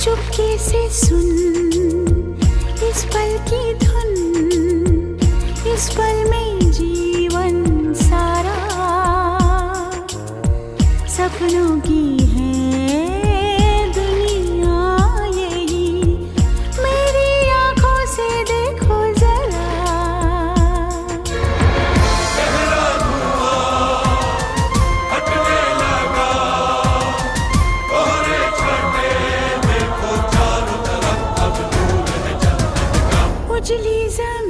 चुपके से सुन इस पल की धुन, इस पल में जीवन सारा सपनों की है दुनिया यही, मेरी आंखों से देखो जरा। गहरा धुआं हटने लगा, कोहरे छाटे देखो चारों तरफ, अब दूर है जन्नत का। उजली ज़मीं